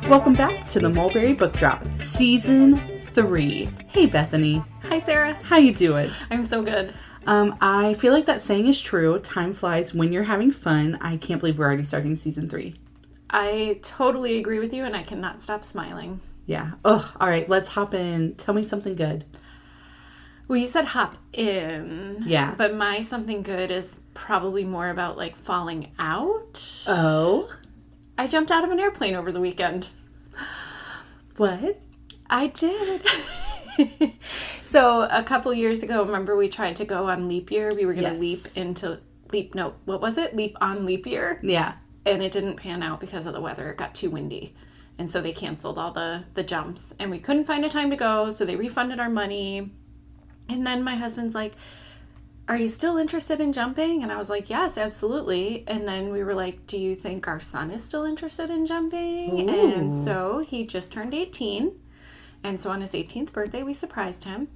Welcome back to the Mulberry Book Drop, Season 3. Hey, Bethany. Hi, Sarah. How you doing? I'm so good. I feel like that saying is true. Time flies when you're having fun. I can't believe we're already starting Season 3. I totally agree with you, and I cannot stop smiling. Yeah. Oh, all right. Let's hop in. Tell me something good. Well, you said hop in. Yeah. But my something good is probably more about, like, falling out. Oh? I jumped out of an airplane over the weekend. What? I did. So, a couple years ago, remember we tried to go on leap year? We were going to leap on leap year? Yeah. And it didn't pan out because of the weather. It got too windy. And so they canceled all the jumps. And we couldn't find a time to go, so they refunded our money. And then my husband's like, are you still interested in jumping? And I was like, yes, absolutely. And then we were like, do you think our son is still interested in jumping? Ooh. And so he just turned 18. And so on his 18th birthday, we surprised him.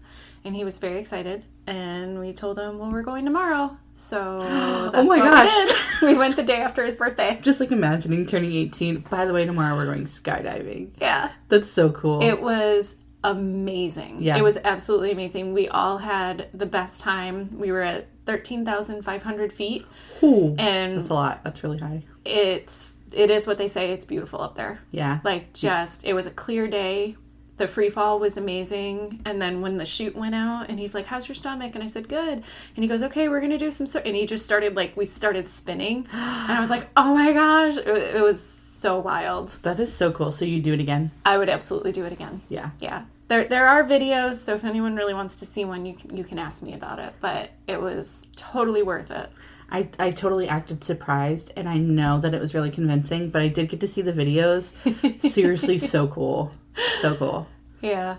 And he was very excited. And we told him, well, we're going tomorrow. So that's oh my what gosh. we did. We went the day after his birthday. Just like imagining turning 18. By the way, tomorrow we're going skydiving. Yeah. That's so cool. It was amazing. Yeah. It was absolutely amazing. We all had the best time. We were at 13,500 feet. Ooh, and that's a lot. That's really high. It is what they say. It's beautiful up there. Yeah. It was a clear day. The free fall was amazing. And then when the chute went out and he's like, how's your stomach? And I said, good. And he goes, okay, we're going to do some... And he just started, we started spinning. And I was like, oh my gosh. It was so wild. That is so cool. So you do it again? I would absolutely do it again. Yeah. Yeah. There are videos, so if anyone really wants to see one, you can ask me about it. But it was totally worth it. I totally acted surprised, and I know that it was really convincing, but I did get to see the videos. Seriously, so cool. So cool. Yeah.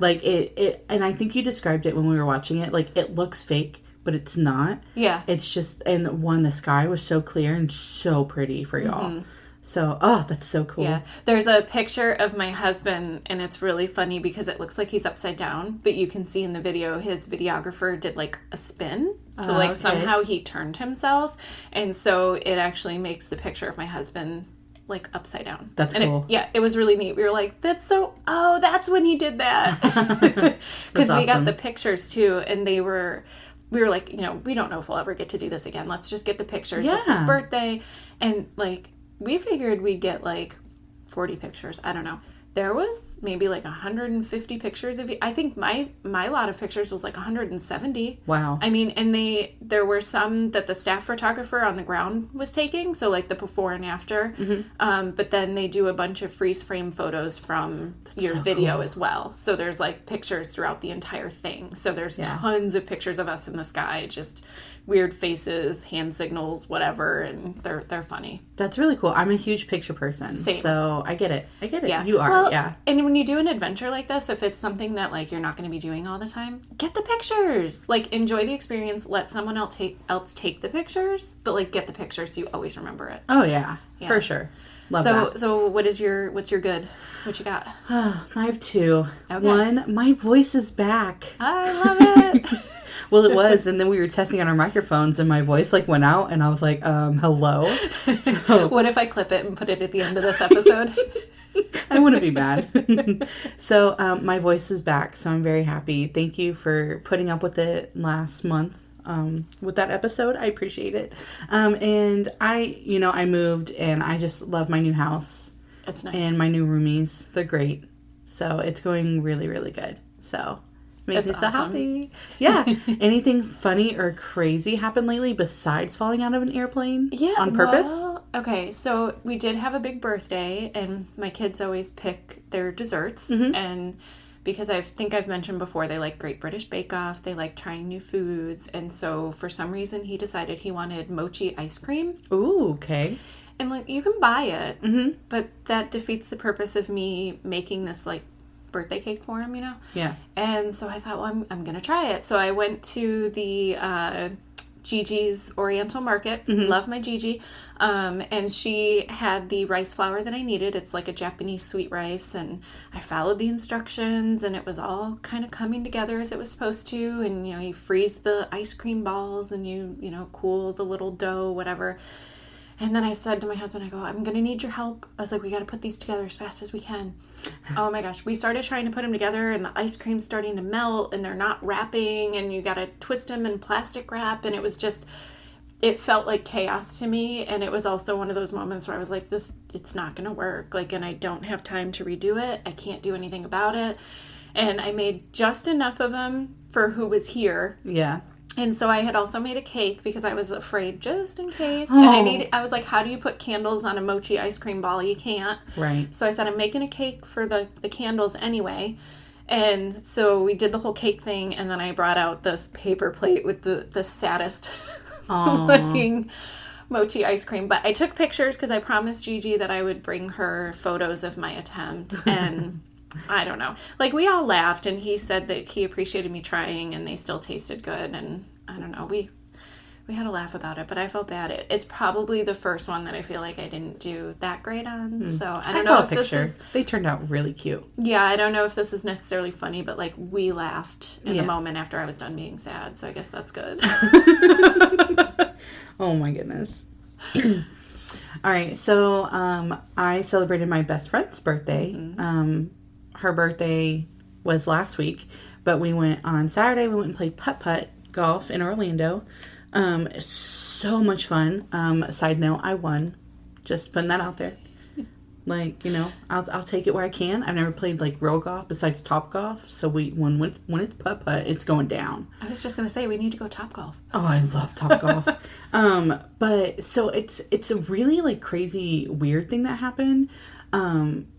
And I think you described it when we were watching it. It looks fake, but it's not. Yeah. It's just, and the sky was so clear and so pretty for y'all. Mm-hmm. So, that's so cool. Yeah. There's a picture of my husband, and it's really funny because it looks like he's upside down, but you can see in the video his videographer did, a spin. So, okay. Somehow he turned himself, and so it actually makes the picture of my husband, upside down. That's and cool. It was really neat. We were like, that's when he did that. Because awesome. We got the pictures, too, and we were like, we don't know if we'll ever get to do this again. Let's just get the pictures. Yeah. It's his birthday, and, we figured we'd get 40 pictures. I don't know. There was maybe 150 pictures of you. I think my lot of pictures was 170. Wow. I mean, and there were some that the staff photographer on the ground was taking. So the before and after. Mm-hmm. But then they do a bunch of freeze frame photos from your video cool. as well. So there's pictures throughout the entire thing. So there's tons of pictures of us in the sky, just weird faces, hand signals, whatever, and they're funny. That's really cool. I'm a huge picture person. Same. So I get it. Yeah. You are, well, yeah. And when you do an adventure like this, if it's something that you're not going to be doing all the time, get the pictures. Enjoy the experience. Let someone else take the pictures, but get the pictures so you always remember it. Oh yeah. For sure. Love that. So what's your good? What you got? I have two. Okay. One, my voice is back. I love it. Well, it was, and then we were testing on our microphones, and my voice went out, and I was like, hello. So, what if I clip it and put it at the end of this episode? I wouldn't be mad. So my voice is back, so I'm very happy. Thank you for putting up with it last month with that episode. I appreciate it. And I moved, and I just love my new house. That's nice. And my new roomies. They're great. So it's going really, really good. So makes me so happy. Yeah. Anything funny or crazy happened lately besides falling out of an airplane? Yeah. On purpose? Well, okay. So we did have a big birthday, and my kids always pick their desserts. Mm-hmm. And because I think I've mentioned before, they like Great British Bake Off. They like trying new foods. And so for some reason, he decided he wanted mochi ice cream. Ooh, okay. And you can buy it, mm-hmm. but that defeats the purpose of me making this birthday cake for him, Yeah. And so I thought, well, I'm going to try it. So I went to the Gigi's Oriental Market. Mm-hmm. Love my Gigi. And she had the rice flour that I needed. It's a Japanese sweet rice. And I followed the instructions, and it was all kind of coming together as it was supposed to. And, you freeze the ice cream balls, and you cool the little dough, whatever. And then I said to my husband, I go, I'm going to need your help. I was like, we got to put these together as fast as we can. Oh my gosh. We started trying to put them together and the ice cream's starting to melt and they're not wrapping and you got to twist them in plastic wrap. And it was just, it felt like chaos to me. And it was also one of those moments where I was like, it's not going to work. Like, and I don't have time to redo it. I can't do anything about it. And I made just enough of them for who was here. Yeah. And so I had also made a cake because I was afraid just in case. Oh. And I was like, how do you put candles on a mochi ice cream ball? You can't. Right. So I said, I'm making a cake for the candles anyway. And so we did the whole cake thing. And then I brought out this paper plate with the saddest looking mochi ice cream. But I took pictures because I promised Gigi that I would bring her photos of my attempt. And I don't know. Like, we all laughed, and he said that he appreciated me trying, and they still tasted good, and I don't know. We had a laugh about it, but I felt bad. It's probably the first one that I feel like I didn't do that great on, so I don't know if this is... They turned out really cute. Yeah, I don't know if this is necessarily funny, but, like, we laughed in the moment after I was done being sad, so I guess that's good. Oh, my goodness. All right, so I celebrated my best friend's birthday. Mm-hmm. Her birthday was last week, but we went on Saturday. We went and played putt-putt golf in Orlando. So much fun. Side note, I won. Just putting that out there. Like, you know, I'll take it where I can. I've never played like real golf besides Top Golf. So when it's putt-putt, it's going down. I was just gonna say we need to go Top Golf. Oh, I love Top Golf. But so it's a really like crazy weird thing that happened.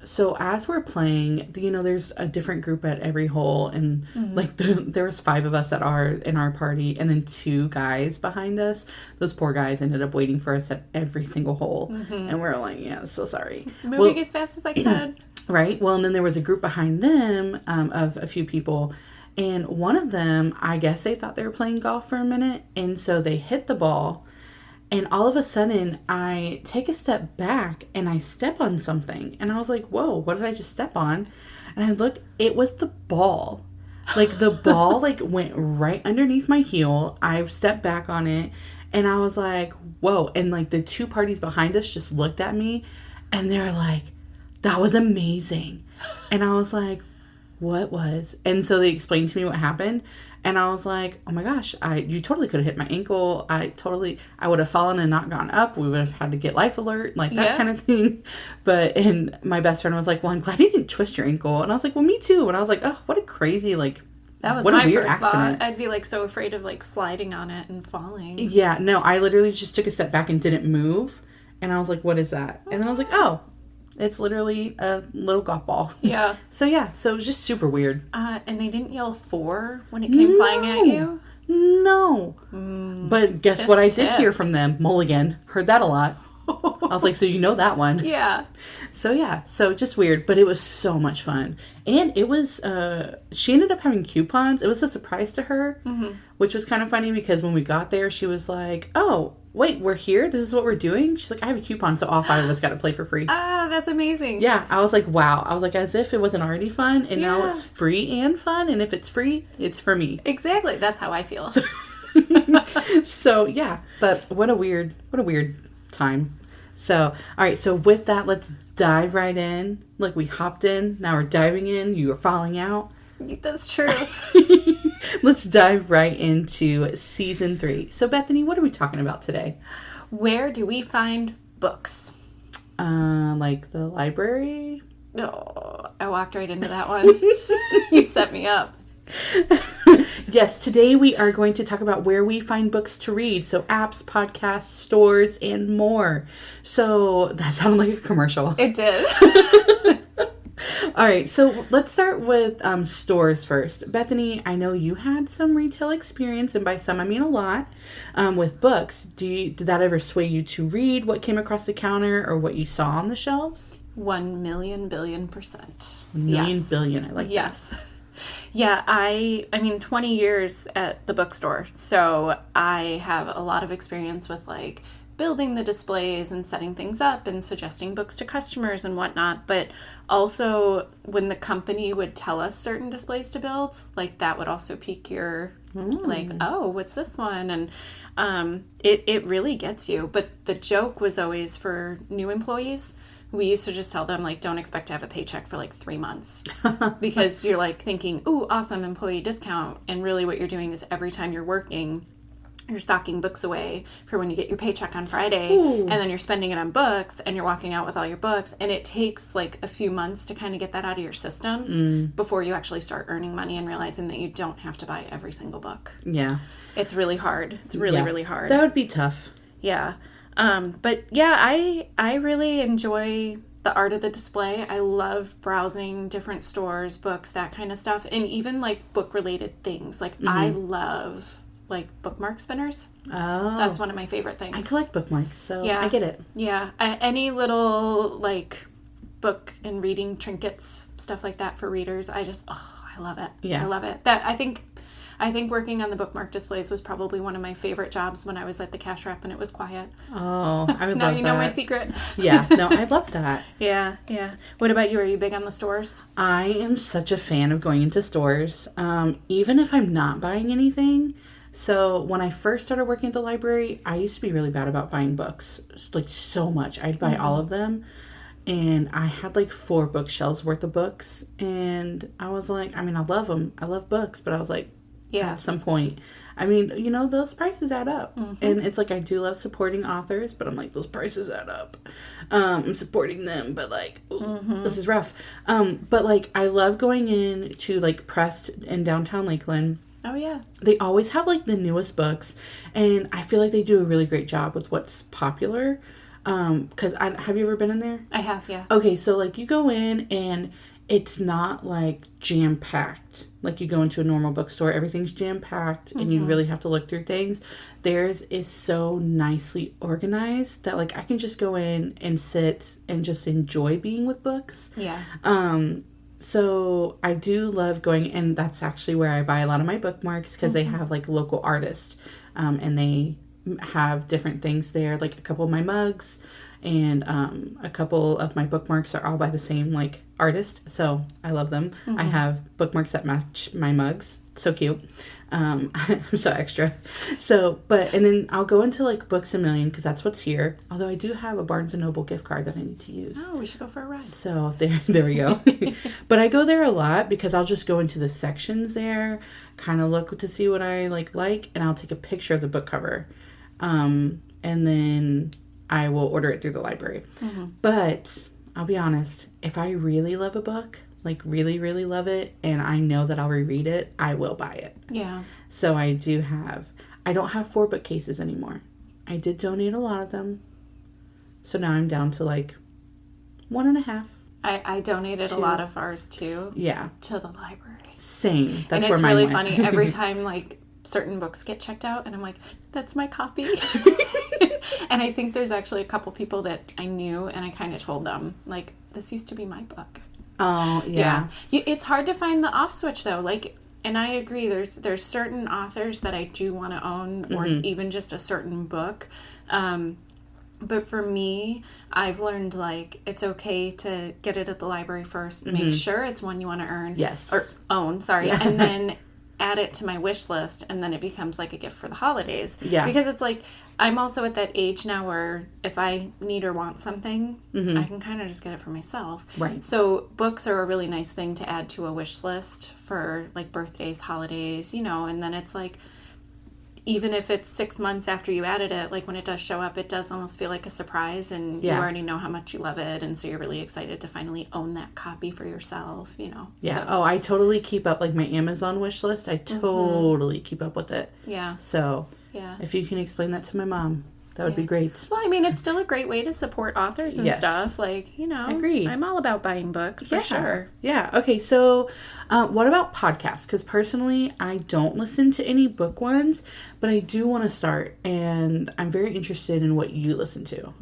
So as we're playing, you know, there's a different group at every hole, and like there was 5 of us in our party, and then 2 guys behind us. Those poor guys ended up waiting for us at every single hole, and we're like, yeah, so sorry. Moving as fast as I could. Right. Well, and then there was a group behind them of a few people, and one of them, I guess they thought they were playing golf for a minute, and so they hit the ball. And all of a sudden, I take a step back and I step on something. And I was like, whoa, what did I just step on? And I look, it was the ball. Like, the ball, like, went right underneath my heel. I stepped back on it. And I was like, whoa. And, like, the 2 parties behind us just looked at me. And they're like, that was amazing. And I was like, what was? And so they explained to me what happened. And I was like, oh my gosh, you totally could have hit my ankle. I would have fallen and not gone up. We would have had to get life alert, like that kind of thing. And my best friend was like, well, I'm glad you didn't twist your ankle. And I was like, well, me too. And I was like, oh, what a crazy, like, that was what my a weird first accident. thought. I'd be like so afraid of like sliding on it and falling. Yeah, no, I literally just took a step back and didn't move. And I was like, what is that? And then I was like, oh, it's literally a little golf ball. Yeah. So it was just super weird. And they didn't yell 4 when it came flying at you? No. But guess what I did hear from them? Mulligan. Heard that a lot. I was like, so you know that one. Yeah. So just weird, but it was so much fun. And it was, she ended up having coupons. It was a surprise to her, which was kind of funny because when we got there, she was like, oh, wait, we're here? This is what we're doing? She's like, I have a coupon, so all 5 of us got to play for free. Ah, that's amazing. Yeah, I was like, wow. I was like, as if it wasn't already fun, and now it's free and fun, and if it's free, it's for me. Exactly. That's how I feel. So, yeah. But what a weird time. So, all right. So with that, let's dive right in. Like, we hopped in. Now we're diving in. You are falling out. That's true. Let's dive right into season 3. So, Bethany, what are we talking about today? Where do we find books? Like the library? Oh, I walked right into that one. You set me up. Yes, today we are going to talk about where we find books to read. So apps, podcasts, stores, and more. So that sounded like a commercial. It did. All right, so let's start with stores first. Bethany, I know you had some retail experience, and by some I mean a lot, with books. Did that ever sway you to read what came across the counter or what you saw on the shelves? 1,000,000,000,000%. 1,000,000,000,000. Billion. I like that. Yes. Yeah, I mean, 20 years at the bookstore, so I have a lot of experience with, like, building the displays and setting things up and suggesting books to customers and whatnot. But also when the company would tell us certain displays to build, like that would also pique your, like, oh, what's this one? And it really gets you. But the joke was always for new employees. We used to just tell them, like, don't expect to have a paycheck for, like, 3 months. Because you're, like, thinking, ooh, awesome, employee discount. And really what you're doing is every time you're working, you're stocking books away for when you get your paycheck on Friday. Ooh. And then you're spending it on books, and you're walking out with all your books. And it takes, like, a few months to kind of get that out of your system before you actually start earning money and realizing that you don't have to buy every single book. Yeah. It's really hard. It's really, really hard. That would be tough. Yeah. But yeah, I really enjoy the art of the display. I love browsing different stores, books, that kind of stuff. And even like book related things. Like I love like bookmark spinners. Oh. That's one of my favorite things. I collect bookmarks, so yeah. I get it. Yeah. Any little like book and reading trinkets, stuff like that for readers. I love it. Yeah. I love it. I think working on the bookmark displays was probably one of my favorite jobs when I was at the cash wrap and it was quiet. Oh, I would now love that. Now you know my secret. Yeah, no, I love that. Yeah. What about you? Are you big on the stores? I am such a fan of going into stores, even if I'm not buying anything. So when I first started working at the library, I used to be really bad about buying books, like so much. I'd buy all of them. And I had like 4 bookshelves worth of books. And I was like, I mean, I love them. I love books. But I was like, at some point, I mean, you know, those prices add up. And it's like, I do love supporting authors, but I'm like, those prices add up. I'm supporting them, but like, this is rough. But like, I love going in to like Pressed in downtown Lakeland. Oh, yeah. They always have like the newest books. And I feel like they do a really great job with what's popular. Because have you ever been in there? I have, yeah. Okay, so like you go in and it's not like jam-packed. Like you go into a normal bookstore, everything's jam-packed and you really have to look through things. Theirs is so nicely organized that like I can just go in and sit and just enjoy being with books. Yeah. So I do love going, and that's actually where I buy a lot of my bookmarks because they have like local artists and they have different things there, like a couple of my mugs and a couple of my bookmarks are all by the same like artist, so I love them. I have bookmarks that match my mugs. So cute. I'm so extra. And then I'll go into like Books A Million because that's what's here. Although I do have a Barnes & Noble gift card that I need to use. Oh, we should go for a ride. So there we go. But I go there a lot because I'll just go into the sections there, kind of look to see what I like, and I'll take a picture of the book cover. And then I will order it through the library. But I'll be honest, if I really love a book, like really, really love it, and I know that I'll reread it, I will buy it. Yeah. So I don't have 4 bookcases anymore. I did donate a lot of them. So now I'm down to like 1.5. I donated 2. A lot of ours too. Yeah. To the library. Same. That's where mine went. And it's really funny every time like certain books get checked out and I'm like, that's my copy. And I think there's actually a couple people that I knew and I kind of told them like, this used to be my book. Oh, yeah. It's hard to find the off switch though. Like, and I agree, there's certain authors that I do want to own or even just a certain book. But for me, I've learned like it's okay to get it at the library first, make sure it's one you want to earn. Yes. Or own, sorry. Yeah. And then add it to my wish list and then it becomes like a gift for the holidays. Yeah. Because it's like I'm also at that age now where if I need or want something, I can kind of just get it for myself. Right. So books are a really nice thing to add to a wish list for like birthdays, holidays, you know, and then it's like even if it's 6 months after you added it, like when it does show up, it does almost feel like a surprise and you already know how much you love it. And so you're really excited to finally own that copy for yourself, you know? Yeah. So. Oh, I totally keep up like my Amazon wish list. I totally keep up with it. Yeah. So if you can explain that to my mom, that would be great. Well, I mean, it's still a great way to support authors and stuff. Like, you know, agreed. I'm all about buying books for sure. Yeah. Okay. So what about podcasts? Because personally, I don't listen to any book ones, but I do want to start. And I'm very interested in what you listen to.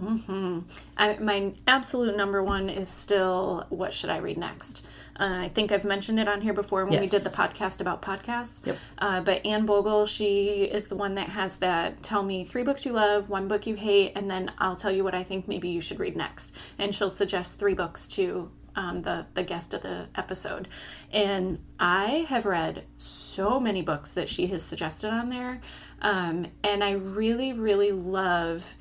My absolute number one is still What Should I Read Next? I think I've mentioned it on here before when we did the podcast about podcasts. Yep. But Anne Bogle, she is the one that has that Tell Me 3 books you love, 1 one book you hate, and then I'll tell you what I think maybe you should read next. And she'll suggest 3 books to the guest of the episode. And I have read so many books that she has suggested on there. And I really, really love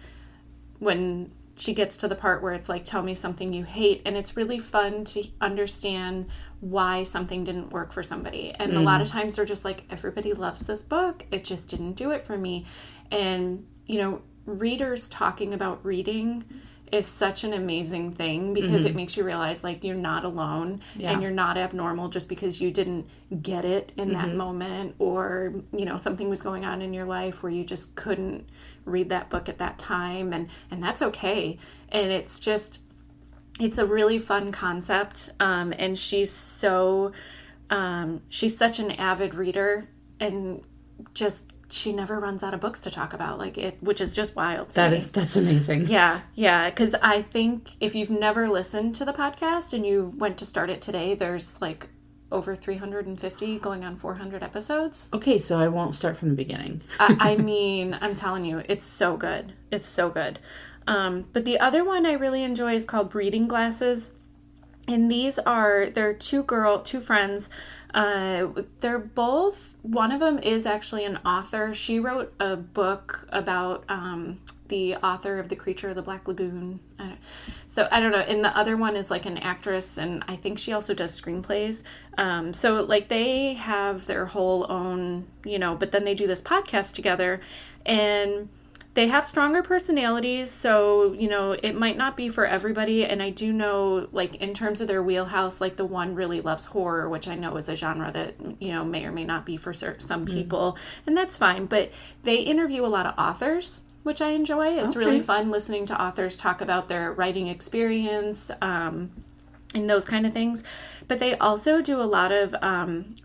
when she gets to the part where it's like, tell me something you hate. And it's really fun to understand why something didn't work for somebody. And a lot of times they're just like, everybody loves this book. It just didn't do it for me. And, readers talking about reading is such an amazing thing because it makes you realize like you're not alone and you're not abnormal just because you didn't get it in that moment, or something was going on in your life where you just couldn't read that book at that time, and that's okay. And it's a really fun concept, and she's such an avid reader, and just she never runs out of books to talk about, which is just wild to me. That's amazing. Yeah, because I think if you've never listened to the podcast and you went to start it today, there's like over 350 going on 400 episodes. Okay, so I won't start from the beginning. I mean, I'm telling you, it's so good. It's so good. But the other one I really enjoy is called Reading Glasses. And they're two friends. They're both, one of them is actually an author. She wrote a book about the author of The Creature of the Black Lagoon. So I don't know. And the other one is like an actress, and I think she also does screenplays. So like they have their whole own, but then they do this podcast together, and they have stronger personalities, so, it might not be for everybody. And I do know, like, in terms of their wheelhouse, like, the one really loves horror, which I know is a genre that, may or may not be for some people. And that's fine. But they interview a lot of authors, which I enjoy. It's really fun listening to authors talk about their writing experience, and those kind of things. But they also do a lot of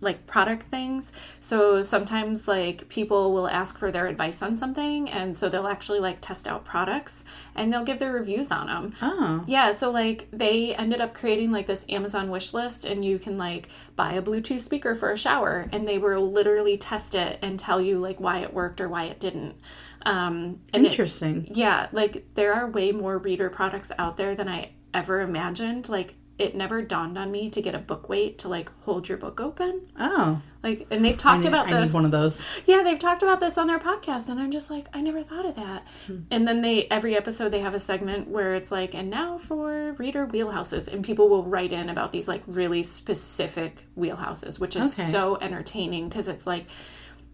like product things. So sometimes like people will ask for their advice on something, and so they'll actually like test out products and they'll give their reviews on them. Oh. Yeah, so like they ended up creating like this Amazon wish list, and you can like buy a Bluetooth speaker for a shower, and they will literally test it and tell you like why it worked or why it didn't. And interesting. Yeah, like there are way more reader products out there than I ever imagined. Like it never dawned on me to get a book weight to like hold your book open. Oh. Like, and they've talked about this. I need one of those. Yeah, they've talked about this on their podcast, and I'm just like, I never thought of that. And then every episode they have a segment where it's like, and now for reader wheelhouses, and people will write in about these like really specific wheelhouses, which is so entertaining because it's like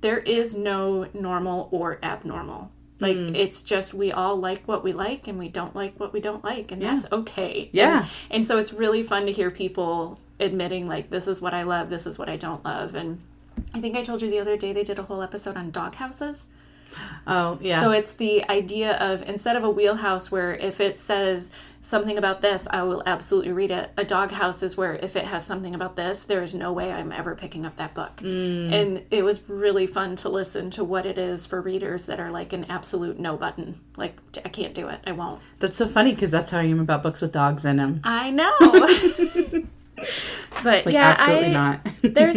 there is no normal or abnormal. Like, it's just we all like what we like and we don't like what we don't like. And that's okay. Yeah. And so it's really fun to hear people admitting, like, this is what I love, this is what I don't love. And I think I told you the other day they did a whole episode on dog houses. Oh, yeah. So it's the idea of, instead of a wheelhouse where if it says something about this, I will absolutely read it. A dog house is where if it has something about this, there is no way I'm ever picking up that book. And it was really fun to listen to what it is for readers that are like an absolute no button. Like, I can't do it. I won't. That's so funny because that's how I am about books with dogs in them. I know. But like, yeah, absolutely not. there's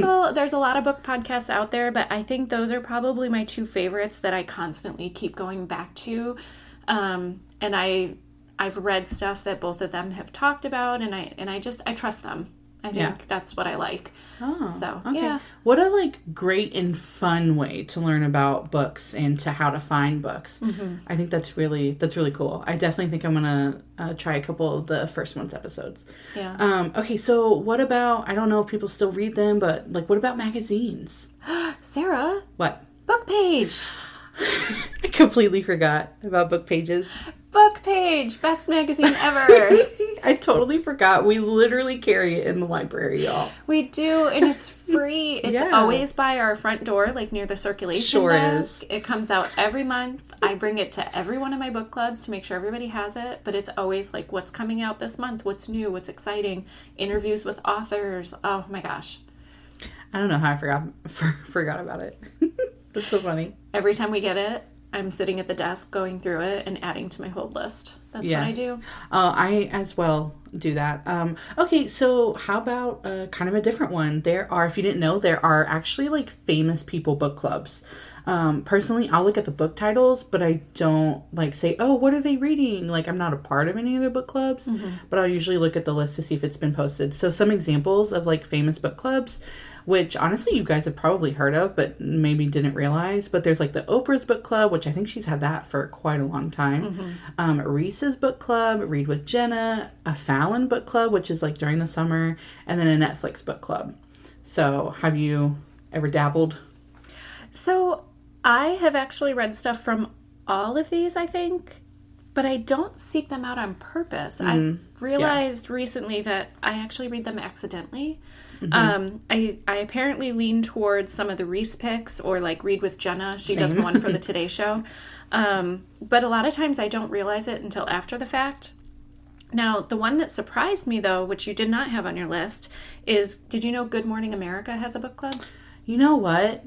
a lot of book podcasts out there, but I think those are probably my 2 favorites that I constantly keep going back to. And I've read stuff that both of them have talked about, and I trust them. I think that's what I like. Oh, so okay. yeah. What a like great and fun way to learn about books and to how to find books. I think that's really cool. I definitely think I'm gonna try a couple of the first month's episodes. Yeah. Okay, so what about, I don't know if people still read them, but like what about magazines? Sarah. What? Book Page. I completely forgot about Book Pages. Book Page, best magazine ever. I totally forgot. We literally carry it in the library, y'all. We do, and it's free. It's always by our front door, like near the circulation desk. It comes out every month. I bring it to every one of my book clubs to make sure everybody has it, but it's always like what's coming out this month, what's new, what's exciting, interviews with authors. Oh my gosh. I don't know how I forgot about it. That's so funny. Every time we get it, I'm sitting at the desk going through it and adding to my hold list. That's what I do. I as well do that. Okay, so how about kind of a different one? There are, if you didn't know, there are actually like famous people book clubs. Personally, I'll look at the book titles, but I don't like say, oh, what are they reading? Like, I'm not a part of any of the book clubs, but I'll usually look at the list to see if it's been posted. So some examples of like famous book clubs, which honestly you guys have probably heard of, but maybe didn't realize. But there's like the Oprah's book club, which I think she's had that for quite a long time. Reese's book club, Read with Jenna, a Fallon book club, which is like during the summer, and then a Netflix book club. So have you ever dabbled? So I have actually read stuff from all of these, I think, but I don't seek them out on purpose. I realized recently that I actually read them accidentally. I apparently lean towards some of the Reese picks, or like Read with Jenna. She does the one for the Today Show. But a lot of times I don't realize it until after the fact. Now, the one that surprised me, though, which you did not have on your list, is, did you know Good Morning America has a book club? You know what?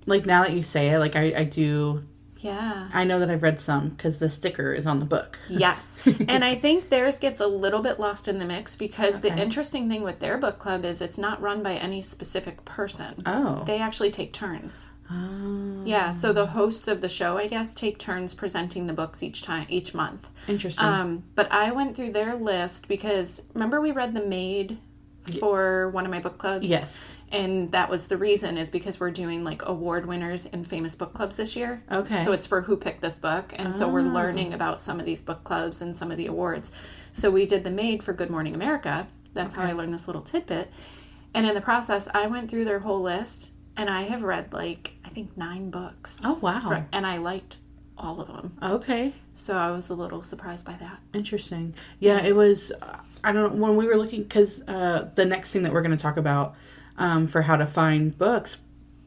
Like, now that you say it, like, I do... Yeah. I know that I've read some because the sticker is on the book. Yes. And I think theirs gets a little bit lost in the mix because the interesting thing with their book club is it's not run by any specific person. Oh. They actually take turns. Oh. Yeah, so the hosts of the show, I guess, take turns presenting the books each month. Interesting. But I went through their list because, remember we read The Maid for one of my book clubs? Yes. And that was the reason, is because we're doing like award winners in famous book clubs this year. Okay. So it's for Who Picked This Book. And so we're learning about some of these book clubs and some of the awards. So we did The Maid for Good Morning America. That's how I learned this little tidbit. And in the process, I went through their whole list and I have read like, I think 9 books. Oh, wow. And I liked all of them. Okay. So I was a little surprised by that. Interesting. Yeah, it was... I don't know, when we were looking, because the next thing that we're going to talk about for how to find books,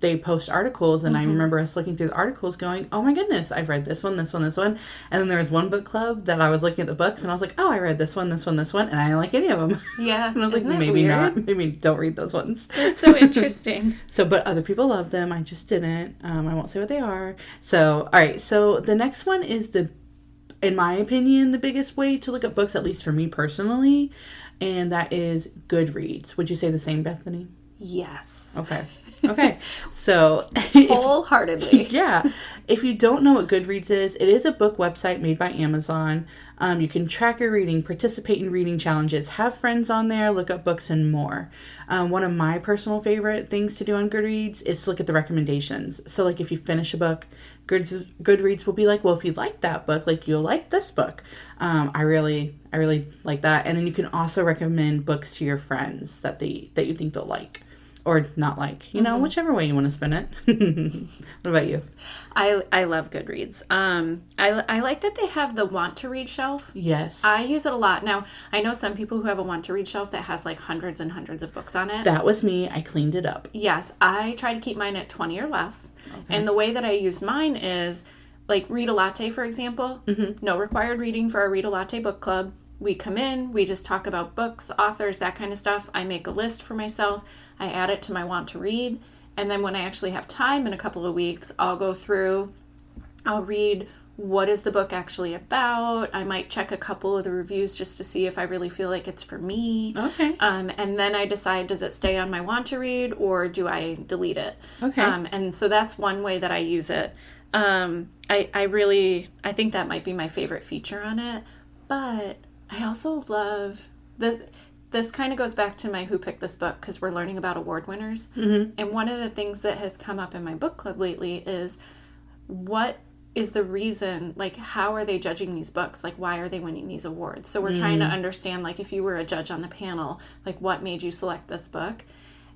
they post articles, and I remember us looking through the articles going, oh my goodness, I've read this one, this one, this one, and then there was one book club that I was looking at the books, and I was like, oh, I read this one, this one, this one, and I didn't like any of them. Yeah. And I was like, Isn't that maybe weird? not, maybe don't read those ones. That's so interesting. So, but other people love them, I just didn't. I won't say what they are. So, all right, so the next one is in my opinion, the biggest way to look at books, at least for me personally, and that is Goodreads. Would you say the same, Bethany? Yes. Okay. So... Wholeheartedly. Yeah. If you don't know what Goodreads is, it is a book website made by Amazon. You can track your reading, participate in reading challenges, have friends on there, look up books, and more. One of my personal favorite things to do on Goodreads is to look at the recommendations. So, like, if you finish a book, Goodreads will be like, well, if you like that book, like, you'll like this book. I really like that. And then you can also recommend books to your friends that you think they'll like. Or not like, whichever way you want to spin it. What about you? I love Goodreads. I like that they have the want to read shelf. Yes. I use it a lot. Now, I know some people who have a want to read shelf that has like hundreds and hundreds of books on it. That was me. I cleaned it up. Yes. I try to keep mine at 20 or less. Okay. And the way that I use mine is like Read a Latte, for example. No required reading for our Read a Latte book club. We come in, we just talk about books, authors, that kind of stuff. I make a list for myself. I add it to my want to read. And then when I actually have time in a couple of weeks, I'll go through, I'll read what is the book actually about. I might check a couple of the reviews just to see if I really feel like it's for me. Okay. And then I decide, does it stay on my want to read or do I delete it? Okay. And so that's one way that I use it. I think that might be my favorite feature on it. But I also love this kind of goes back to my Who Picked This Book, because we're learning about award winners. And one of the things that has come up in my book club lately is, what is the reason, like, how are they judging these books? Like, why are they winning these awards? So we're trying to understand, like, if you were a judge on the panel, like, what made you select this book?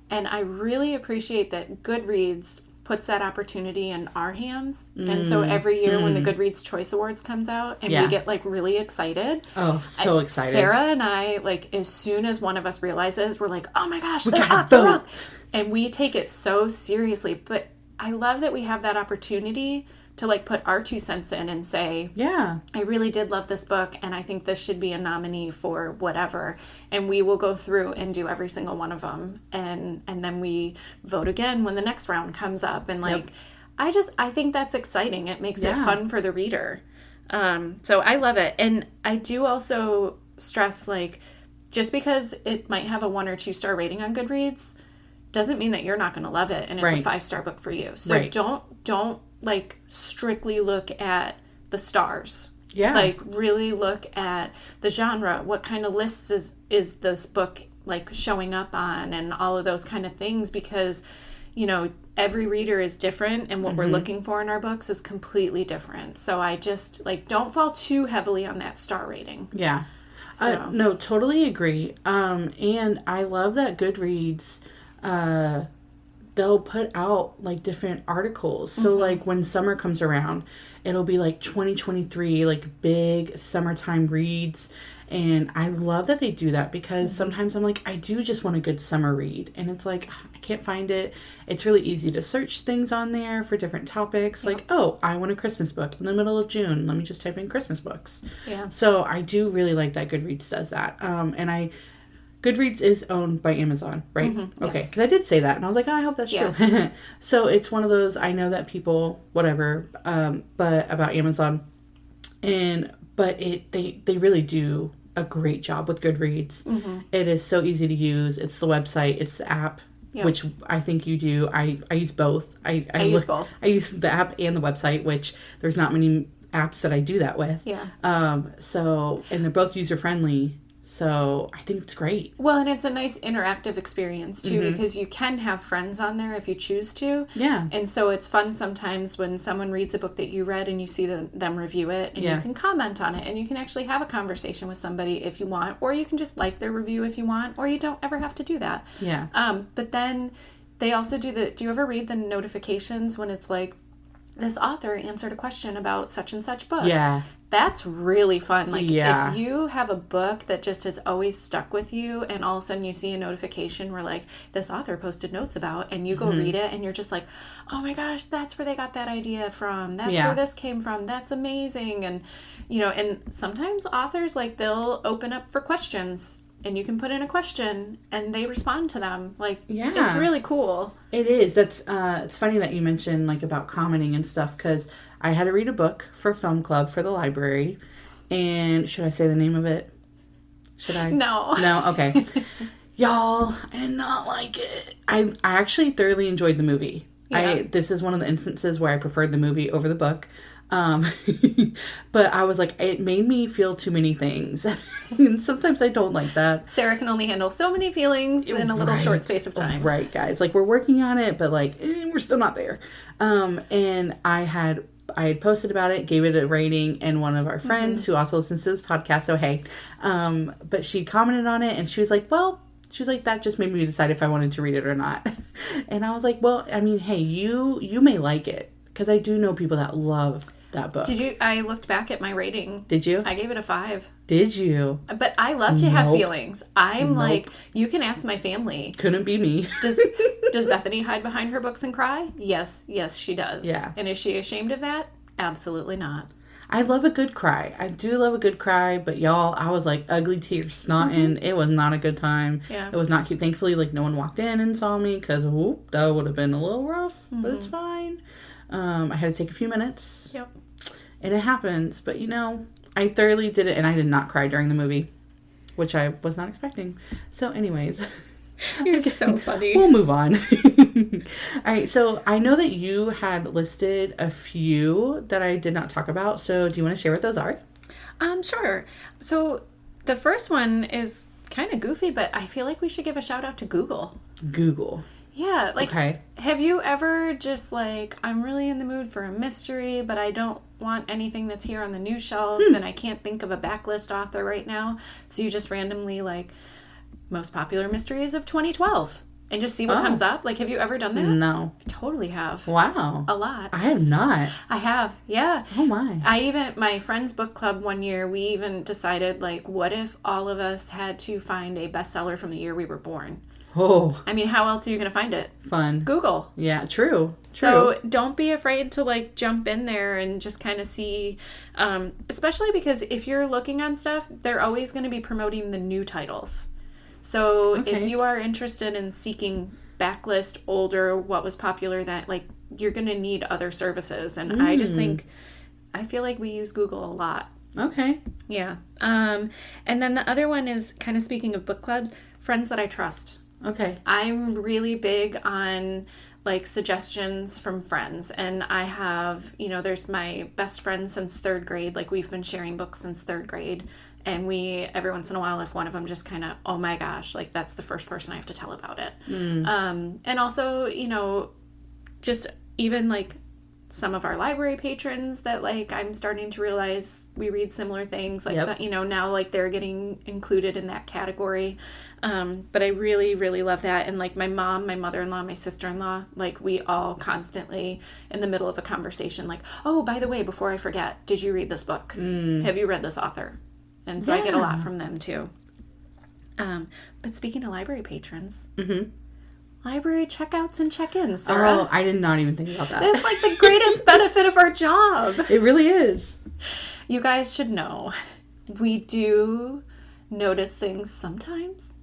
And I really appreciate that Goodreads puts that opportunity in our hands. And so every year when the Goodreads Choice Awards comes out and we get like really excited. Oh, so excited. Sarah and I, like, as soon as one of us realizes, we're like, oh my gosh, we they're up. And we take it so seriously. But I love that we have that opportunity to like put our 2 cents in and say, yeah, I really did love this book and I think this should be a nominee for whatever. And we will go through and do every single one of them. And then we vote again when the next round comes up. And like, I think that's exciting. It makes it fun for the reader. So I love it. And I do also stress, like, just because it might have a 1 or 2 star rating on Goodreads doesn't mean that you're not going to love it and it's a 5-star book for you. So don't like strictly look at the stars. Yeah. Like, really look at the genre. What kind of lists is this book, like, showing up on, and all of those kind of things, because, you know, every reader is different, and what we're looking for in our books is completely different. So I just, like, don't fall too heavily on that star rating. Yeah. So. No, totally agree. And I love that Goodreads, they'll put out, like, different articles. So, like, when summer comes around, it'll be, like, 2023, like, big summertime reads. And I love that they do that, because sometimes I'm like, I do just want a good summer read. And it's like, I can't find it. It's really easy to search things on there for different topics. Like, oh, I want a Christmas book in the middle of June. Let me just type in Christmas books. Yeah. So I do really like that Goodreads does that. Goodreads is owned by Amazon, right? Okay, because I did say that, and I was like, oh, I hope that's true. So it's one of those, I know that people, whatever, but about Amazon, but they really do a great job with Goodreads. It is so easy to use. It's the website, it's the app, which I think you do. I use both. I use both. I use the app and the website, which there's not many apps that I do that with. Yeah. And they're both user friendly. So I think it's great. Well, and it's a nice interactive experience, too, because you can have friends on there if you choose to. Yeah. And so it's fun sometimes when someone reads a book that you read and you see them review it, and you can comment on it, and you can actually have a conversation with somebody if you want, or you can just like their review if you want, or you don't ever have to do that. Yeah. But then they also do you ever read the notifications when it's like, this author answered a question about such and such book? Yeah. That's really fun. Like, if you have a book that just has always stuck with you, and all of a sudden you see a notification where, like, this author posted notes about, and you go read it, and you're just like, oh my gosh, that's where they got that idea from. That's where this came from. That's amazing. And, you know, and sometimes authors, like, they'll open up for questions, and you can put in a question, and they respond to them. Like, it's really cool. It is. That's, it's funny that you mentioned, like, about commenting and stuff, because I had to read a book for film club for the library, and should I say the name of it? Should I? No. No? Okay. Y'all, I did not like it. I actually thoroughly enjoyed the movie. Yeah. This is one of the instances where I preferred the movie over the book. But I was like, it made me feel too many things. And sometimes I don't like that. Sarah can only handle so many feelings in a little short space of time. Right, guys. Like, we're working on it, but, like, we're still not there. And I had posted about it, gave it a rating, and one of our friends who also listens to this podcast, so hey, but she commented on it, and she was like, that just made me decide if I wanted to read it or not. And I was like, well, I mean, hey, you may like it, because I do know people that love that book. I looked back at my rating. Did you? I gave it a 5. Did you? But I love to have feelings. I'm like, you can ask my family. Couldn't be me. Does Bethany hide behind her books and cry? Yes, she does. Yeah. And is she ashamed of that? Absolutely not. I love a good cry. I do love a good cry, but y'all, I was like ugly tears snotting. It was not a good time. Yeah. It was not cute. Thankfully, like, no one walked in and saw me, because that would have been a little rough, but it's fine. I had to take a few minutes. Yep. And it happens, but, you know, I thoroughly did it, and I did not cry during the movie, which I was not expecting. So, anyways. You're so funny. We'll move on. All right, so I know that you had listed a few that I did not talk about, so do you want to share what those are? Sure. So, the first one is kind of goofy, but I feel like we should give a shout out to Google. Google. Yeah, like, have you ever just, like, I'm really in the mood for a mystery, but I don't want anything that's here on the news shelf, and I can't think of a backlist author right now, so you just randomly, like, most popular mysteries of 2012, and just see what comes up? Like, have you ever done that? No. I totally have. Wow. A lot. I have not. I have, yeah. Oh, my. My friend's book club one year, we even decided, like, what if all of us had to find a bestseller from the year we were born? Oh. I mean, how else are you going to find it? Fun. Google. Yeah, true. So don't be afraid to, like, jump in there and just kind of see, especially because if you're looking on stuff, they're always going to be promoting the new titles. So if you are interested in seeking backlist older, what was popular that, like, you're going to need other services. And I feel like we use Google a lot. Okay. Yeah. And then the other one is kind of speaking of book clubs, friends that I trust. Okay. I'm really big on like suggestions from friends. And I have, there's my best friend since 3rd grade. Like we've been sharing books since 3rd grade. And we, every once in a while, if one of them just kind of, oh my gosh, like that's the first person I have to tell about it. And also, just even like some of our library patrons that like I'm starting to realize we read similar things. Like, now like they're getting included in that category. But I really, really love that. And like my mom, my mother-in-law, my sister-in-law, like we all constantly in the middle of a conversation, like, oh, by the way, before I forget, did you read this book? Have you read this author? And so I get a lot from them too. But speaking of library patrons, library checkouts and check-ins, Sarah. Oh, I did not even think about that. That's like the greatest benefit of our job. It really is. You guys should know, we do notice things sometimes.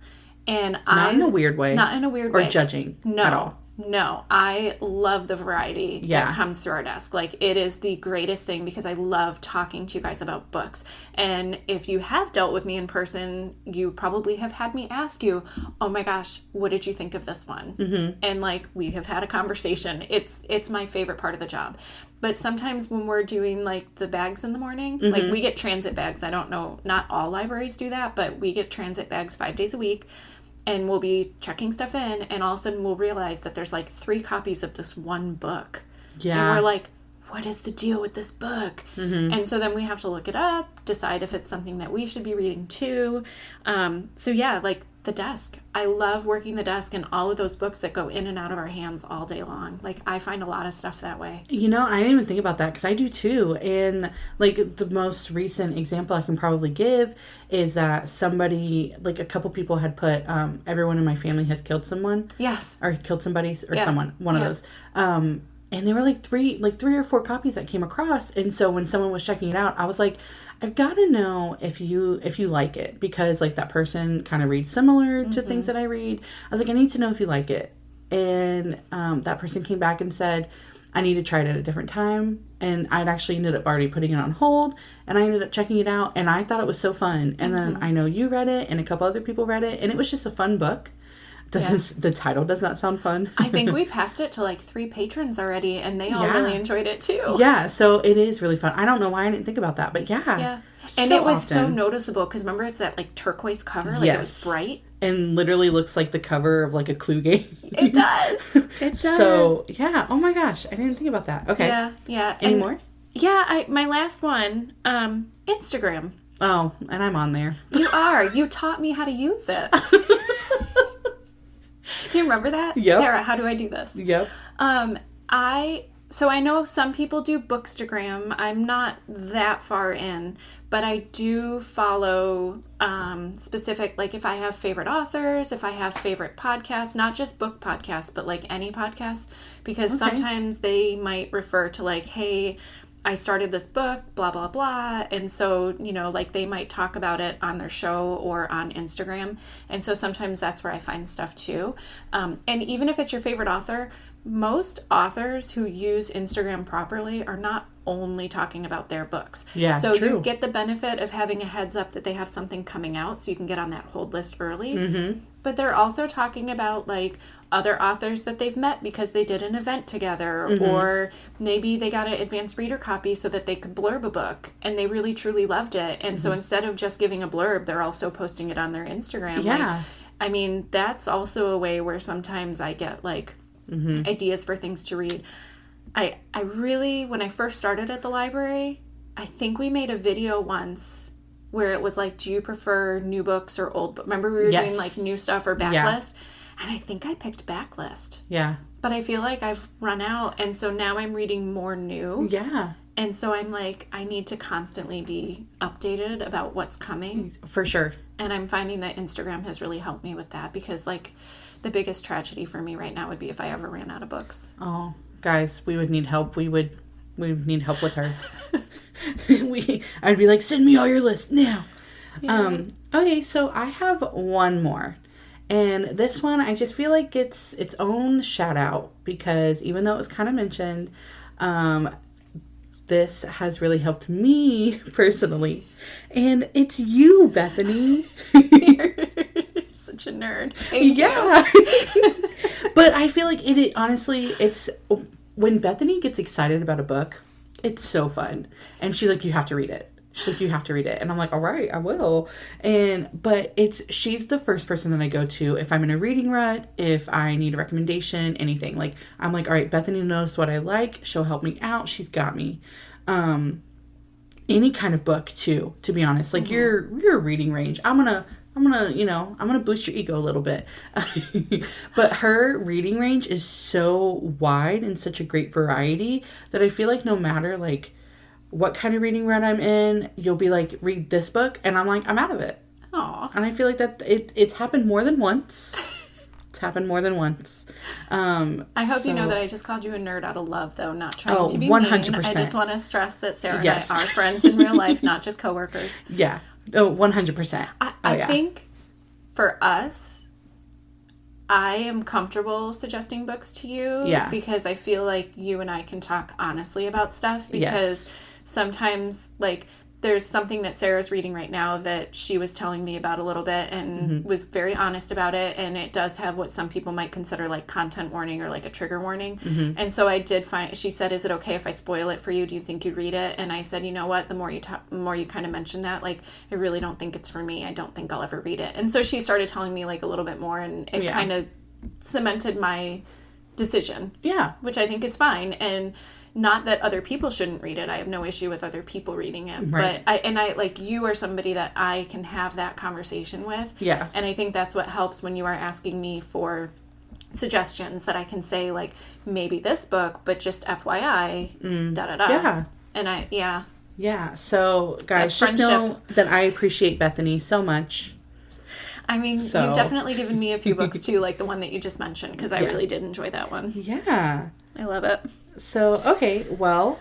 And not in a weird way. Not in a weird way. Or judging at all. No, I love the variety that comes through our desk. Like, it is the greatest thing because I love talking to you guys about books. And if you have dealt with me in person, you probably have had me ask you, oh my gosh, what did you think of this one? And like, we have had a conversation. It's my favorite part of the job. But sometimes when we're doing like the bags in the morning, like we get transit bags. I don't know, not all libraries do that, but we get transit bags 5 days a week. And we'll be checking stuff in, and all of a sudden we'll realize that there's like 3 copies of this one book. Yeah. And we're like, what is the deal with this book? And so then we have to look it up, decide if it's something that we should be reading too. So yeah, like the desk. I love working the desk and all of those books that go in and out of our hands all day long. Like, I find a lot of stuff that way. I didn't even think about that because I do too. And like the most recent example I can probably give is that somebody, like a couple people had put, everyone in my family has killed someone. Yes. Or killed somebody or someone, one of those. And there were like three or four copies that came across. And so when someone was checking it out, I was like, I've got to know if you like it, because like that person kind of reads similar to things that I read. I was like, I need to know if you like it. And that person came back and said, I need to try it at a different time. And I'd actually ended up already putting it on hold, and I ended up checking it out, and I thought it was so fun. And then I know you read it and a couple other people read it, and it was just a fun book. The title does not sound fun. I think we passed it to like 3 patrons already, and they all really enjoyed it too. Yeah, so it is really fun. I don't know why I didn't think about that, but yeah. And it was so noticeable because remember, it's that like turquoise cover, like it was bright, and literally looks like the cover of like a Clue game. It does. It does. So yeah. Oh my gosh, I didn't think about that. Okay. Yeah. Any more? Yeah. My last one, Instagram. Oh, and I'm on there. You are. You taught me how to use it. Do you remember that? Yep. Sarah, how do I do this? Yep. So I know some people do Bookstagram. I'm not that far in, but I do follow specific, like if I have favorite authors, if I have favorite podcasts, not just book podcasts, but like any podcast, because sometimes they might refer to like, hey, I started this book, blah, blah, blah. And so, like they might talk about it on their show or on Instagram. And so sometimes that's where I find stuff too. And even if it's your favorite author, most authors who use Instagram properly are not only talking about their books. Yeah, so true. You get the benefit of having a heads up that they have something coming out so you can get on that hold list early. But they're also talking about like other authors that they've met because they did an event together, or maybe they got an advanced reader copy so that they could blurb a book and they really truly loved it. And so instead of just giving a blurb, they're also posting it on their Instagram. Yeah. Like, I mean, that's also a way where sometimes I get like ideas for things to read. I really, when I first started at the library, I think we made a video once where it was like, do you prefer new books or old books? Remember we were doing like new stuff or backlist? And I think I picked backlist. Yeah. But I feel like I've run out. And so now I'm reading more new. Yeah. And so I'm like, I need to constantly be updated about what's coming. For sure. And I'm finding that Instagram has really helped me with that, because like the biggest tragedy for me right now would be if I ever ran out of books. Oh, guys, we would need help. We would need help with her. I'd be like, send me all your list now. Yeah. Okay, so I have one more. And this one, I just feel like it's its own shout out because even though it was kind of mentioned, this has really helped me personally. And it's you, Bethany. You're such a nerd. Thank you. But I feel like it honestly, it's when Bethany gets excited about a book, it's so fun. And she's like, you have to read it. She's like, you have to read it. And I'm like, all right, I will. But she's the first person that I go to if I'm in a reading rut, if I need a recommendation, anything. Like, I'm like, all right, Bethany knows what I like. She'll help me out. She's got me. Any kind of book too, to be honest. Like your reading range. I'm gonna boost your ego a little bit. But her reading range is so wide and such a great variety that I feel like no matter like what kind of reading rut I'm in, you'll be like, read this book, and I'm like, I'm out of it. Aww. And I feel like that it's happened more than once. It's happened more than once. I hope you know that I just called you a nerd out of love, though, not trying to be 100%. mean. I just want to stress that Sarah and I are friends in real life, not just coworkers. Yeah. Oh, 100%. I think for us, I am comfortable suggesting books to you because I feel like you and I can talk honestly about stuff because sometimes, like, there's something that Sarah's reading right now that she was telling me about a little bit and was very honest about it, and it does have what some people might consider like content warning or like a trigger warning. And so I did find, she said, is it okay if I spoil it for you? Do you think you'd read it? And I said, you know what, the more you kind of mention that, like, I really don't think it's for me. I don't think I'll ever read it. And so she started telling me like a little bit more, and it kind of cemented my decision. Yeah. Which I think is fine. And not that other people shouldn't read it. I have no issue with other people reading it. Right. But I like, you are somebody that I can have that conversation with. Yeah. And I think that's what helps when you are asking me for suggestions, that I can say, like, maybe this book, but just FYI, da-da-da. Yeah. And yeah. So, guys, just know that I appreciate Bethany so much. I mean, you've definitely given me a few books, too, like the one that you just mentioned, because I really did enjoy that one. Yeah. I love it. So, okay, well,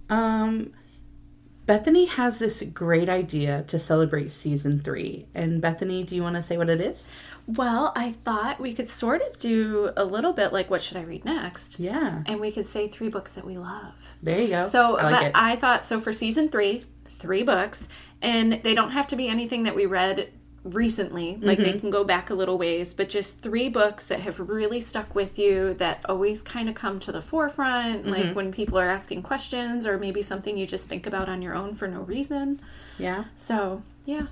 Bethany has this great idea to celebrate season 3. And Bethany, do you want to say what it is? Well, I thought we could sort of do a little bit like, what should I read next? Yeah. And we could say 3 books that we love. There you go. So, I thought, so for season 3, 3 books, and they don't have to be anything that we read recently, like they can go back a little ways, but just 3 books that have really stuck with you, that always kind of come to the forefront, like when people are asking questions, or maybe something you just think about on your own for no reason. Yeah. So, yeah.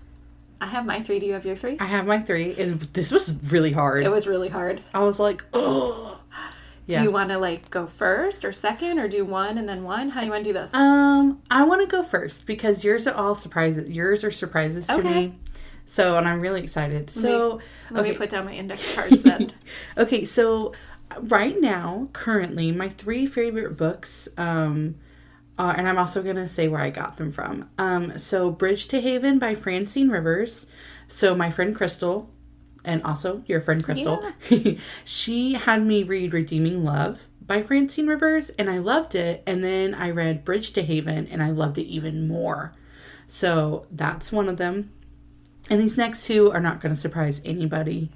I have my 3. Do you have your 3? I have my 3. This was really hard. It was really hard. I was like, oh. Yeah. Do you want to, like, go first or second, or do 1 and then 1? How do you want to do this? I want to go first because yours are all surprises. Yours are surprises to me. So, and I'm really excited. Let me put down my index cards then. Okay, so right now, currently, my 3 favorite books, and I'm also going to say where I got them from. So, Bridge to Haven by Francine Rivers. So, my friend Crystal, and also your friend Crystal, she had me read Redeeming Love by Francine Rivers, and I loved it. And then I read Bridge to Haven, and I loved it even more. So, that's one of them. And these next 2 are not going to surprise anybody.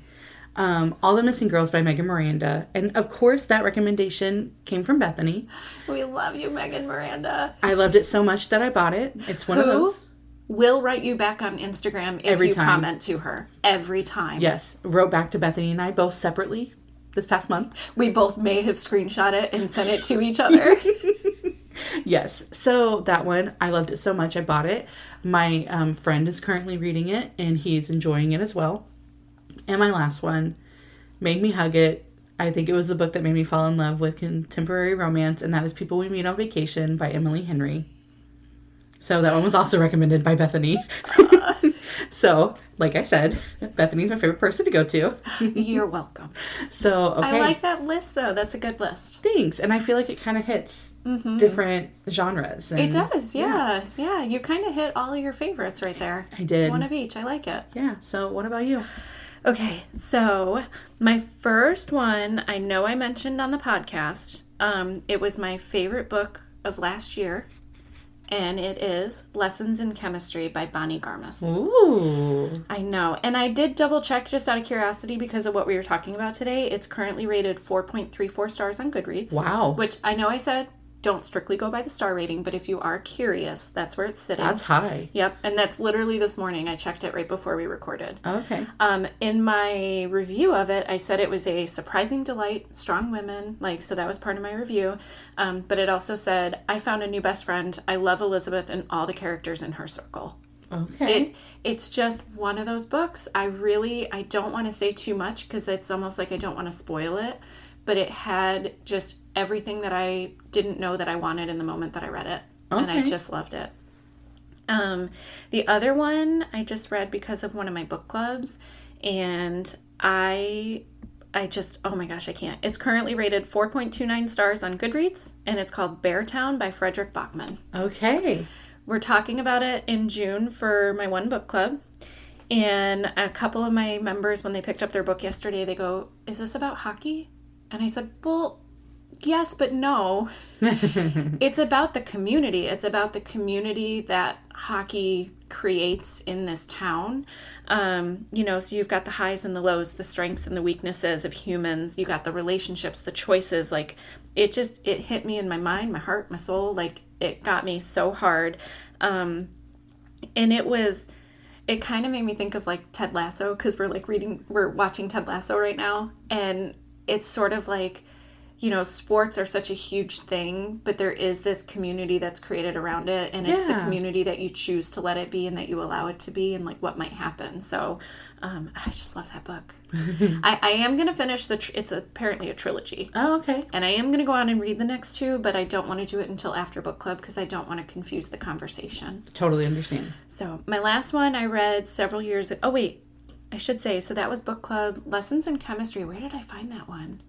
All the Missing Girls by Megan Miranda. And, of course, that recommendation came from Bethany. We love you, Megan Miranda. I loved it so much that I bought it. It's one of those. Will write you back on Instagram if you comment to her. Every time. Yes. Wrote back to Bethany and I both separately this past month. We both may have screenshot it and sent it to each other. Yes. So that one, I loved it so much. I bought it. My friend is currently reading it, and he's enjoying it as well. And my last one, Made Me Hug It. I think it was the book that made me fall in love with contemporary romance, and that is People We Meet on Vacation by Emily Henry. So that one was also recommended by Bethany. So, like I said, Bethany's my favorite person to go to. You're welcome. So, okay. I like that list, though. That's a good list. Thanks. And I feel like it kind of hits different genres. And, it does, yeah. Yeah, you kind of hit all of your favorites right there. I did. One of each. I like it. Yeah. So, what about you? Okay. So, my first one, I know I mentioned on the podcast. It was my favorite book of last year. and it is Lessons in Chemistry by Bonnie Garmus. Ooh. I know. And I did double check just out of curiosity because of what we were talking about today. It's currently rated 4.34 stars on Goodreads. Wow. Which I know I said don't strictly go by the star rating, but if you are curious, that's where it's sitting. That's high. Yep. And that's literally this morning. I checked it right before we recorded. Okay. In my review of it, I said it was a surprising delight, strong women, so that was part of my review. But it also said, I found a new best friend. I love Elizabeth and all the characters in her circle. Okay. It's just one of those books. I don't want to say too much because it's almost like I don't want to spoil it. But it had just everything that I didn't know that I wanted in the moment that I read it. Okay. And I just loved it. The other one I just read because of one of my book clubs. And I just, oh my gosh, I can't. It's currently rated 4.29 stars on Goodreads. And it's called Beartown by Fredrik Backman. Okay. We're talking about it in June for my one book club. And a couple of my members, when they picked up their book yesterday, they go, is this about hockey? And I said, well, yes, but no. It's about the community. It's about the community that hockey creates in this town. So you've got the highs and the lows, the strengths and the weaknesses of humans. You got the relationships, the choices. It hit me in my mind, my heart, my soul. It got me so hard. And it kind of made me think of Ted Lasso, because we're watching Ted Lasso right now. And it's sort of sports are such a huge thing, but there is this community that's created around it, and it's the community that you choose to let it be and that you allow it to be, and what might happen. So I just love that book. I am going to finish it's apparently a trilogy. Oh, okay. And I am going to go on and read the next two, but I don't want to do it until after book club because I don't want to confuse the conversation. Totally understand. So my last one I read several years ago. Oh, wait. I should say, so that was book club, Lessons in Chemistry. Where did I find that one?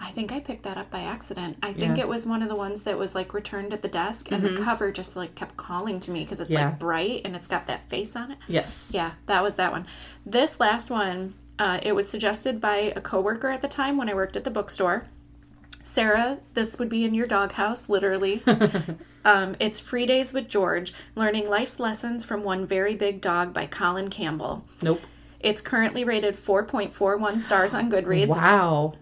I think I picked that up by accident. I think it was one of the ones that was returned at the desk, and the cover just kept calling to me because it's bright and it's got that face on it. Yes. Yeah, that was that one. This last one, it was suggested by a coworker at the time when I worked at the bookstore. Sarah, this would be in your doghouse, literally. It's Free Days with George, Learning Life's Lessons from One Very Big Dog by Colin Campbell. Nope. It's currently rated 4.41 stars on Goodreads. Wow.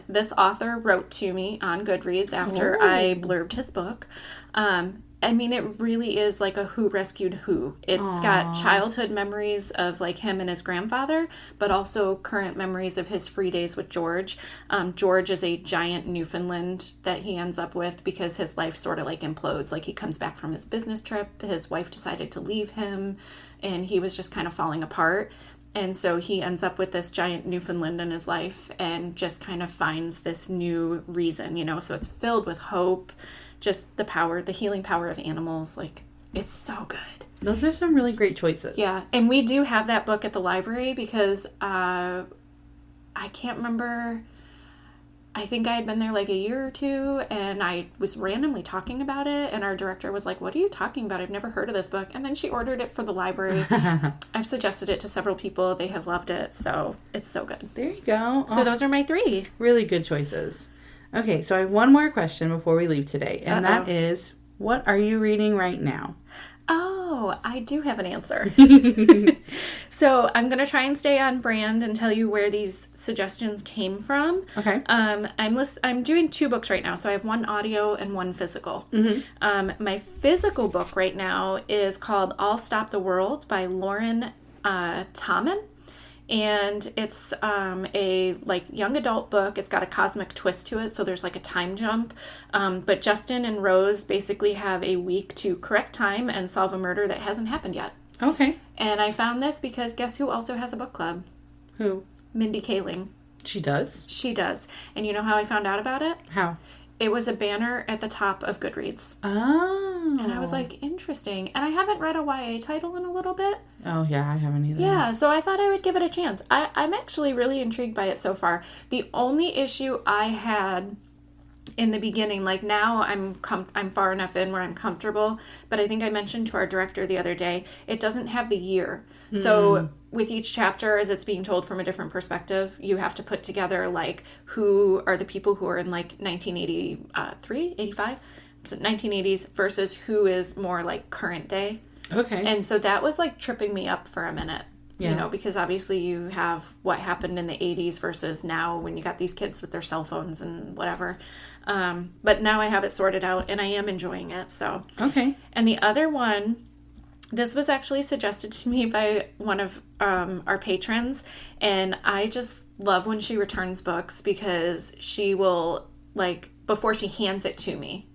This author wrote to me on Goodreads after I blurbed his book. It really is like a Who Rescued Who. It's got childhood memories of him and his grandfather, but also current memories of his free days with George. George is a giant Newfoundland that he ends up with because his life sort of implodes. He comes back from his business trip, his wife decided to leave him, and he was just kind of falling apart. And so he ends up with this giant Newfoundland in his life and just kind of finds this new reason, so it's filled with hope, just the power, the healing power of animals. It's so good. Those are some really great choices. Yeah. And we do have that book at the library because I can't remember. I think I had been there a year or two, and I was randomly talking about it, and our director was like, what are you talking about? I've never heard of this book. And then she ordered it for the library. I've suggested it to several people. They have loved it, so it's so good. There you go. So those are my three. Really good choices. Okay, so I have one more question before we leave today, and that is, what are you reading right now? Oh, I do have an answer. So I'm going to try and stay on brand and tell you where these suggestions came from. Okay. I'm doing 2 books right now, so I have one audio and one physical. Mm-hmm. My physical book right now is called I'll Stop the World by Lauren Thoman. And it's a young adult book. It's got a cosmic twist to it, so there's a time jump. But Justin and Rose basically have a week to correct time and solve a murder that hasn't happened yet. Okay. And I found this because guess who also has a book club? Who? Mindy Kaling. She does? She does. And you know how I found out about it? How? It was a banner at the top of Goodreads. Oh. And I was interesting. And I haven't read a YA title in a little bit. Oh, yeah, I haven't either. Yeah, so I thought I would give it a chance. I'm actually really intrigued by it so far. The only issue I had in the beginning, now I'm far enough in where I'm comfortable, but I think I mentioned to our director the other day, it doesn't have the year. So with each chapter, as it's being told from a different perspective, you have to put together who are the people who are in 1983, 85, 1980s versus who is more like current day. Okay. And so that was like tripping me up for a minute. Yeah. You know, because obviously you have what happened in the 80s versus now when you got these kids with their cell phones and whatever. But now I have it sorted out and I am enjoying it. So okay. And the other one, this was actually suggested to me by one of our patrons, and I just love when she returns books because she will, like, before she hands it to me,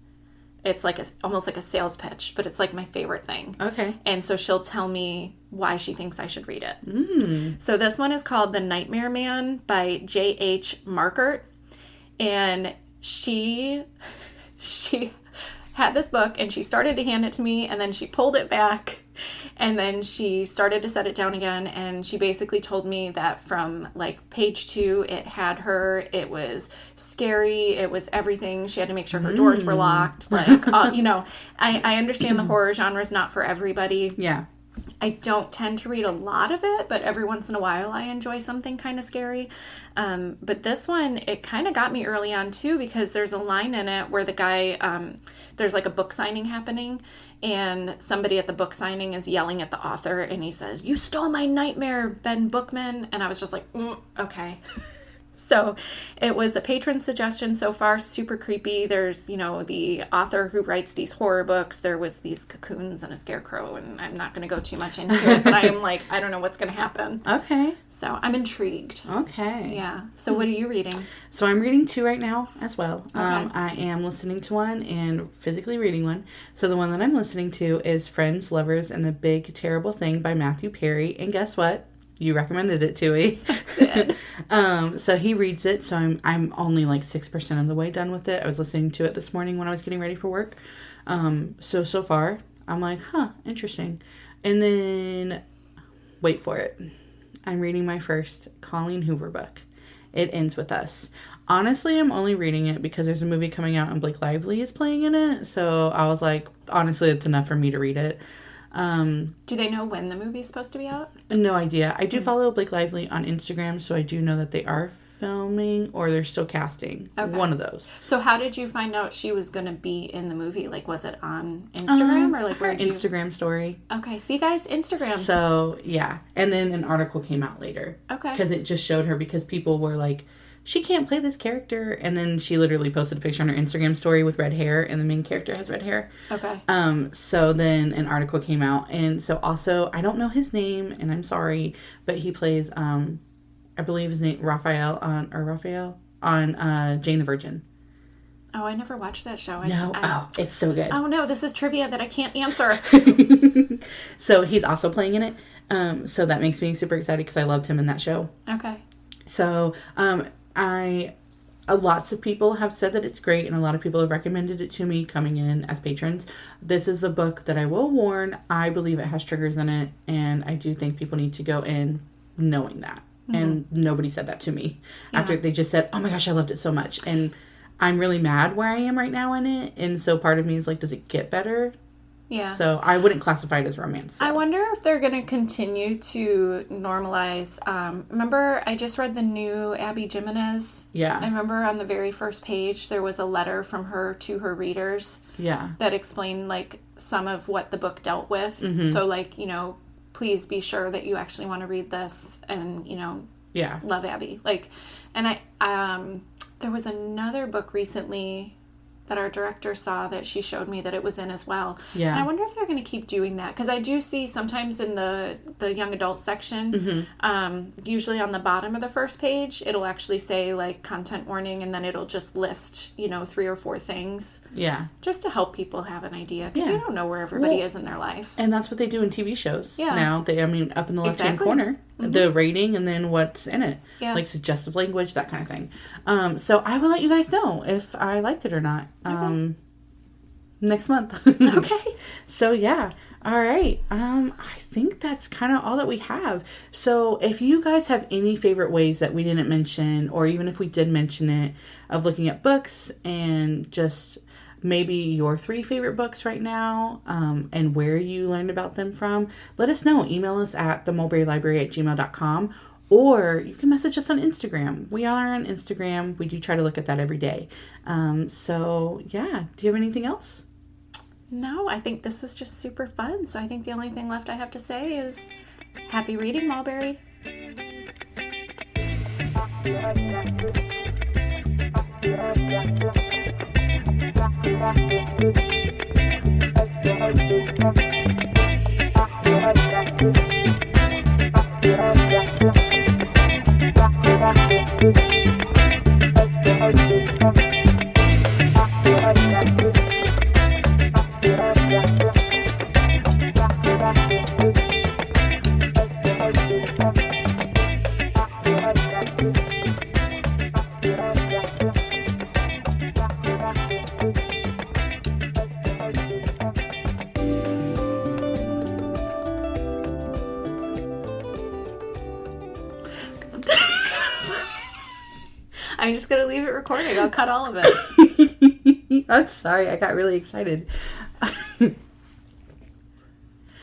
it's like almost like a sales pitch, but it's like my favorite thing. Okay. And so she'll tell me why she thinks I should read it. So this one is called The Nightmare Man by J.H. Markert. And she had this book and she started to hand it to me and then she pulled it back and then she started to set it down again, and she basically told me that from like page 2 it had her, it was scary, it was everything, she had to make sure her doors were locked, like you know, I understand the horror genre is not for everybody. Yeah. I don't tend to read a lot of it, but every once in a while I enjoy something kind of scary. But this one, it kind of got me early on too, because there's a line in it where the guy, there's like a book signing happening, and somebody at the book signing is yelling at the author, and he says, "You stole my nightmare, Ben Bookman." And I was just like, okay. So it was a patron suggestion so far, super creepy. There's, you know, the author who writes these horror books. There was these cocoons and a scarecrow, and I'm not going to go too much into it, but I'm like, I don't know what's going to happen. Okay. So I'm intrigued. Okay. Yeah. So what are you reading? So I'm reading 2 right now as well. Okay. I am listening to one and physically reading one. So the one that I'm listening to is Friends, Lovers, and the Big Terrible Thing by Matthew Perry. And guess what? You recommended it to me. Did. So he reads it. So I'm only like 6% of the way done with it. I was listening to it this morning when I was getting ready for work. So far I'm like, interesting. And then wait for it. I'm reading my first Colleen Hoover book. It Ends With Us. Honestly, I'm only reading it because there's a movie coming out and Blake Lively is playing in it. So I was like, honestly, it's enough for me to read it. Do they know when the movie's supposed to be out? No idea. I do follow Blake Lively on Instagram, so I do know that they are filming or they're still casting. Okay. One of those. So how did you find out she was going to be in the movie? Like, was it on Instagram or like where did you... Instagram story. Okay. See, guys, Instagram. So, yeah. And then an article came out later. Okay. Because it just showed her because people were like, she can't play this character. And then she literally posted a picture on her Instagram story with red hair, and the main character has red hair. Okay. So then an article came out. And so also, I don't know his name, and I'm sorry, but he plays, I believe his name, Raphael on Jane the Virgin. Oh, I never watched that show. It's so good. Oh, no, this is trivia that I can't answer. So he's also playing in it. So that makes me super excited because I loved him in that show. Okay. So, lots of people have said that it's great, and a lot of people have recommended it to me coming in as patrons. This is a book that I will warn, I believe it has triggers in it, and I do think people need to go in knowing that. Mm-hmm. And nobody said that to me. Yeah. After they just said, oh my gosh, I loved it so much. And I'm really mad where I am right now in it. And so part of me is like, does it get better? Yeah. So I wouldn't classify it as romance. So. I wonder if they're going to continue to normalize. Remember, I just read the new Abby Jimenez. Yeah. I remember on the very first page, there was a letter from her to her readers. Yeah. That explained, like, some of what the book dealt with. Mm-hmm. So, like, you know, please be sure that you actually want to read this and, you know, yeah, love Abby. Like, and there was another book recently that our director saw that she showed me that it was in as well. Yeah. And I wonder if they're going to keep doing that. Because I do see sometimes in the young adult section, mm-hmm. Usually on the bottom of the first page, it'll actually say, like, content warning, and then it'll just list, you know, 3 or 4 things. Yeah. Just to help people have an idea. Because you don't know where everybody is in their life. And that's what they do in TV shows now. Up in the left-hand corner. Mm-hmm. The rating and then what's in it. Yeah. Like suggestive language, that kind of thing. So I will let you guys know if I liked it or not. Okay. Next month. Okay. So yeah. All right. I think that's kind of all that we have. So if you guys have any favorite ways that we didn't mention, or even if we did mention it, of looking at books and just maybe your 3 favorite books right now, and where you learned about them from, let us know. Email us at themulberrylibrary@gmail.com, Or you can message us on Instagram. We are on Instagram. We do try to look at that every day. So, yeah. Do you have anything else? No, I think this was just super fun. So I think the only thing left I have to say is happy reading, Mulberry. I'm just going to leave it recording. I'll cut all of it. I'm sorry. I got really excited.